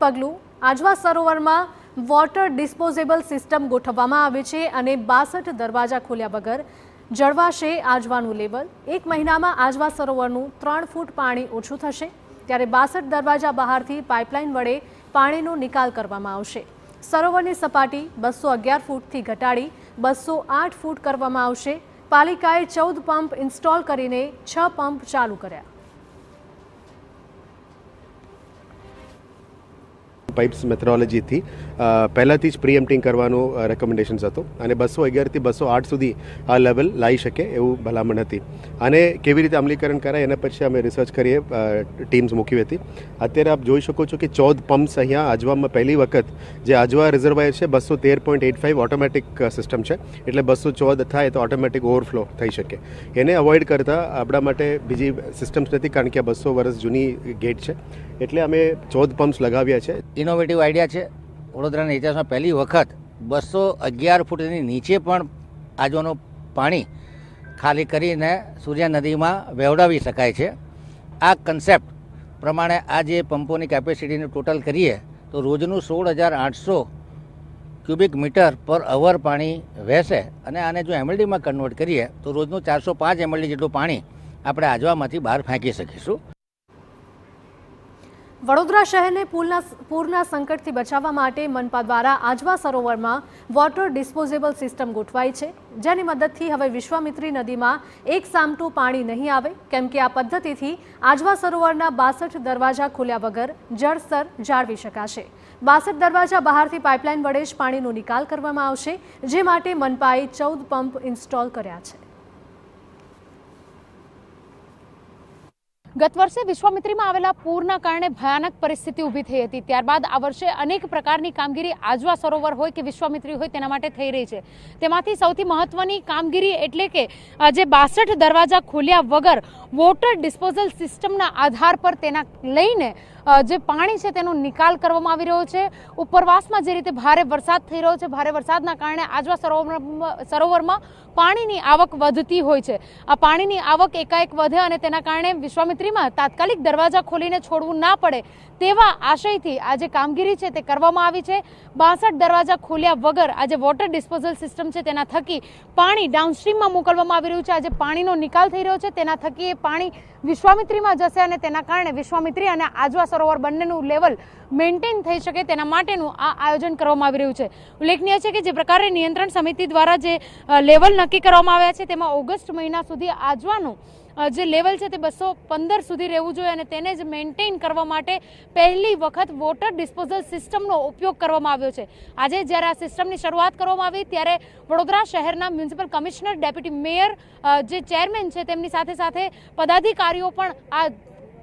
પગલું Ajwa સરોવરમાં water disposable system ગોઠવવામાં આવી છે અને 62 દરવાજા ખોલ્યા વગર જળવાશે આજવાનું લેવલ। એક મહિનામાં આજવા સરોવરનું 3 ફૂટ પાણી ઓછું થશે, ત્યારે 62 દરવાજા બહારથી પાઇપલાઇન વડે પાણીનો નિકાલ કરવામાં આવશે। સરોવરની સપાટી 211 ફૂટથી ઘટાડી 208 ફૂટ કરવામાં આવશે। પાલિકાએ 14 પંપ ઇન્સ્ટોલ કરીને 6 પંપ ચાલુ કર્યા। પાઇપ્સ મેથોડોલોજી थी પહેલાથી જ પ્રીએમ્પ્ટિંગ કરવાનો રેકમેન્ડેશન્સ હતો અને 211 થી 208 સુધી આ લેવલ લાવી શકે એવું ભલામણ હતી। અને કેવી રીતે અમલીકરણ કરાય એના પછી અમે રિસર્ચ કરીએ, ટીમ્સ મૂકી હતી। અત્યારે આપ જોઈ શકો છો કે 14 પમ્પ્સ અહીંયા આજવામાં પહેલી વખત જે આજવા રિઝર્વાયર છે 213.85 ઓટોમેટિક સિસ્ટમ છે, એટલે 214 થાય તો ઓટોમેટિક ઓવરફ્લો થઈ શકે। એને અવોઇડ કરતા આપણા માટે બીજી સિસ્ટમ્સ નથી, કારણ કે આ 200 વર્ષ જૂની ગેટ છે, એટલે અમે 14 પમ્પ્સ લગાવ્યા છે। ઇનોવેટિવ આઈડિયા છે। વડોદરાના ઇતિહાસમાં પહેલી વખત 211 ફૂટની નીચે પણ આજવાનું પાણી ખાલી કરીને સૂર્યા નદીમાં વહેવડાવી શકાય છે। આ કન્સેપ્ટ પ્રમાણે આ જે પંપોની કેપેસિટીને ટોટલ કરીએ તો રોજનું 16,800 ક્યુબિક મીટર પર અવર પાણી વહેશે અને આને જો એમએલડીમાં કન્વર્ટ કરીએ તો રોજનું 405 એમએલડી જેટલું પાણી આપણે આજવામાંથી બહાર ફેંકી શકીશું। વડોદરા શહેરને પૂરના સંકટથી બચાવવા માટે મનપા દ્વારા આજવા સરોવરમાં વોટર ડિસ્પોઝેબલ સિસ્ટમ ગોઠવાઈ છે, જેની મદદથી હવે વિશ્વામિત્રી નદીમાં એક સામટું પાણી નહીં આવે, કેમ કે આ પદ્ધતિથી આજવા સરોવરના 62 દરવાજા ખોલ્યા વગર જળસ્તર જાળવી શકાશે। 62 દરવાજા બહારથી પાઇપલાઇન વડે જ પાણીનો નિકાલ કરવામાં આવશે, જે માટે મનપાએ 14 પંપ ઇન્સ્ટોલ કર્યા છે। ગત વર્ષે વિશ્વામિત્રીમાં આવેલા પૂરના કારણે ભયાનક પરિસ્થિતિ ઊભી થઈ હતી। ત્યારબાદ આ વર્ષે અનેક પ્રકારની કામગીરી આજવા સરોવર હોય કે વિશ્વામિત્રી હોય તેના માટે થઈ રહી છે। તેમાંથી સૌથી મહત્વની કામગીરી એટલે કે જે 62 દરવાજા ખોલ્યા વગર વોટર ડિસ્પોઝલ સિસ્ટમના આધાર પર તેના લઈને જે પાણી છે તેનો નિકાલ કરવામાં આવી રહ્યો છે। ઉપરવાસમાં જે રીતે ભારે વરસાદ થઈ રહ્યો છે, ભારે વરસાદના કારણે આજવા સરોવરમાં પાણીની આવક વધતી હોય છે। આ પાણીની આવક એકાએક વધે અને તેના કારણે વિશ્વામિત્રીમાં તાત્કાલિક દરવાજા ખોલીને છોડવું ના પડે તેવા આશયથી આ જે કામગીરી છે તે કરવામાં આવી છે। 62 દરવાજા ખોલ્યા વગર આ જે વોટર ડિસ્પોઝલ સિસ્ટમ છે તેના થકી પાણી ડાઉનસ્ટ્રીમમાં મોકલવામાં આવી રહ્યું છે। આ જે પાણીનો નિકાલ થઈ રહ્યો છે તેના થકી એ પાણી વિશ્વામિત્રીમાં જશે અને તેના કારણે વિશ્વામિત્રી અને આજવા સરોવર બંનેનું લેવલ મેન્ટેન થઈ શકે તેના માટેનું આ આયોજન કરવામાં આવી રહ્યું છે। ઉલ્લેખનીય છે કે જે પ્રકારે નિયંત્રણ સમિતિ દ્વારા જે લેવલ નક્કી કરવામાં આવ્યા છે તેમાં ઓગસ્ટ મહિના સુધી આજવાનું જે લેવલ છે તે 215 સુધી રહેવું જોઈએ અને તેને જ મેન્ટેન કરવા માટે પહેલી વખત વોટર ડિસ્પોઝલ સિસ્ટમનો ઉપયોગ કરવામાં આવ્યો છે। આજે જ્યારે આ સિસ્ટમની શરૂઆત કરવામાં આવી ત્યારે વડોદરા શહેરના મ્યુનિસિપલ કમિશનર, ડેપ્યુટી મેયર, જે ચેરમેન છે તેમની સાથે સાથે પદાધિકારીઓ પણ આ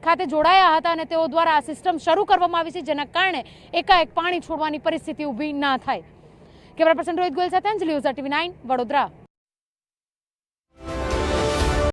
ખાતે જોડાયા હતા અને તેઓ દ્વારા આ સિસ્ટમ શરૂ કરવામાં આવી છે, જેના કારણે એકાએક પાણી છોડવાની પરિસ્થિતિ ઊભી ના થાય। કેમેરા પર્સન રોહિત ગોયલ સાથે અંજલિ ઓઝા, TV9 વડોદરા।